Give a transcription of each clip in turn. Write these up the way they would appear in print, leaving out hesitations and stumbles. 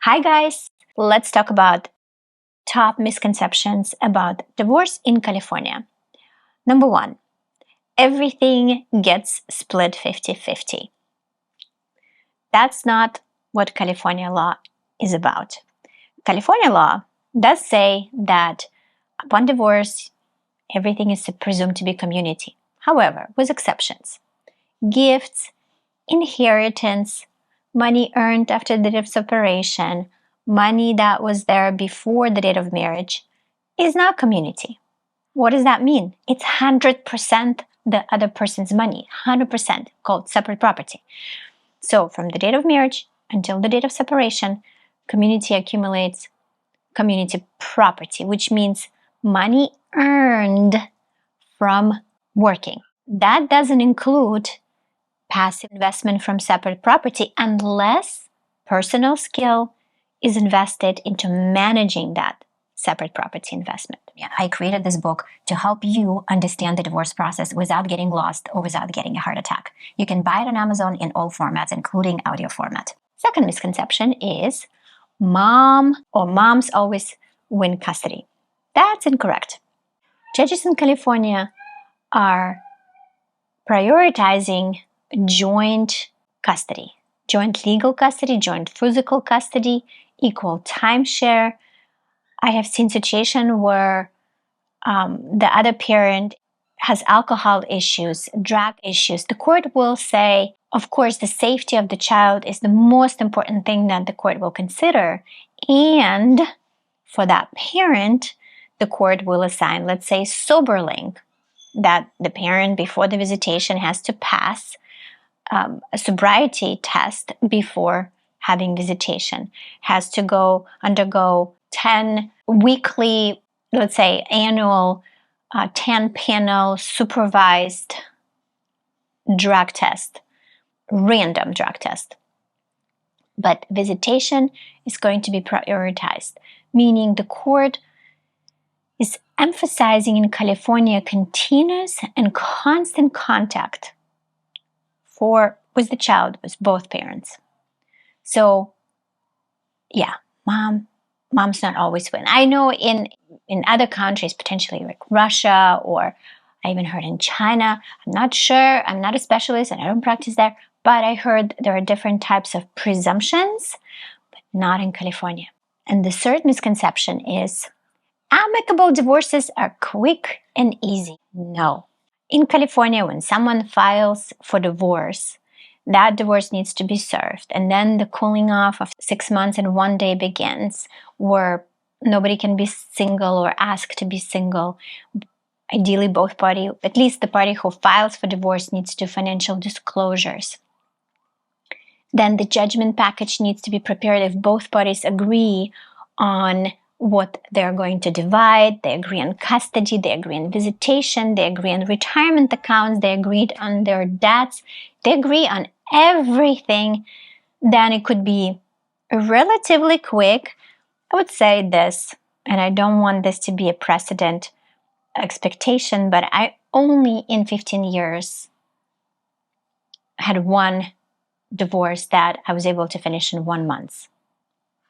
Hi guys, let's talk about top misconceptions about divorce in California. Number one, everything gets split 50-50. That's not what California law is about. California law does say that upon divorce, everything is presumed to be community. However, with exceptions, gifts, inheritance, money earned after the date of separation, money that was there before the date of marriage is not community. What does that mean? It's 100% the other person's money, 100% called separate property. So from the date of marriage until the date of separation, community accumulates community property, which means money earned from working. That doesn't include passive investment from separate property unless personal skill is invested into managing that separate property investment. I created this book to help you understand the divorce process without getting lost or without getting a heart attack. You can buy it on Amazon in all formats, including audio format. Second misconception is moms always win custody. That's incorrect. Judges in California are prioritizing joint custody, joint legal custody, joint physical custody, equal timeshare. I have seen situations where the other parent has alcohol issues, drug issues. The court will say, of course, the safety of the child is the most important thing that the court will consider. And for that parent, the court will assign, let's say, Soberlink, that the parent before the visitation has to pass a sobriety test before having visitation, has to undergo 10 weekly, let's say annual 10-panel supervised drug test, random drug test. But visitation is going to be prioritized, meaning the court is emphasizing in California continuous and constant contact with the child, with both parents. So, yeah, moms not always win. I know in other countries, potentially like Russia, or I even heard in China. I'm not sure. I'm not a specialist and I don't practice there. But I heard there are different types of presumptions, but not in California. And the third misconception is amicable divorces are quick and easy. No. In California, when someone files for divorce, that divorce needs to be served. And then the cooling off of 6 months and 1 day begins, where nobody can be single or asked to be single. Ideally, both parties, at least the party who files for divorce, needs to do financial disclosures. Then the judgment package needs to be prepared if both parties agree on what they're going to divide. They agree on custody, they agree on visitation, they agree on retirement accounts, they agreed on their debts, they agree on everything. Then it could be relatively quick. I would say this, and I don't want this to be a precedent expectation, but I only in 15 years had one divorce that I was able to finish in 1 month.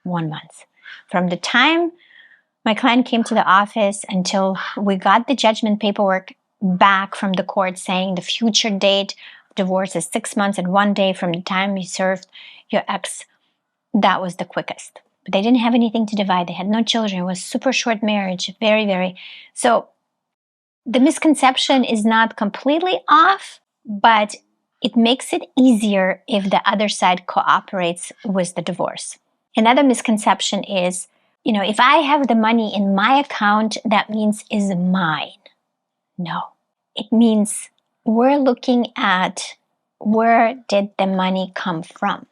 1 month. From the time my client came to the office until we got the judgment paperwork back from the court saying the future date of divorce is 6 months and 1 day from the time you served your ex, that was the quickest. But they didn't have anything to divide. They had no children. It was super short marriage. Very. So the misconception is not completely off, but it makes it easier if the other side cooperates with the divorce. Another misconception is, if I have the money in my account, that means is mine. No, it means we're looking at where did the money come from?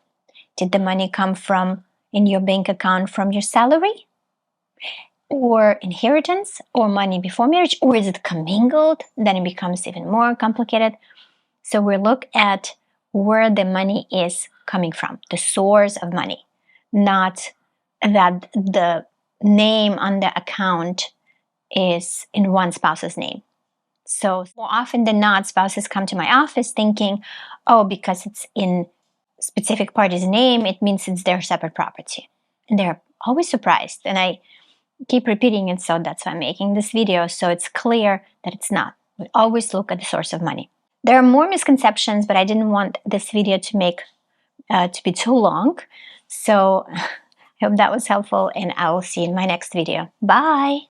Did the money come from in your bank account from your salary? Or inheritance, or money before marriage? Or is it commingled? Then it becomes even more complicated. So we look at where the money is coming from, the source of money, not that the name on the account is in one spouse's name. So more often than not, spouses come to my office thinking, oh, because it's in specific party's name, it means it's their separate property. And they're always surprised. And I keep repeating it, so that's why I'm making this video, so it's clear that it's not. We always look at the source of money. There are more misconceptions, but I didn't want this video to be too long. So I hope that was helpful, and I will see you in my next video. Bye!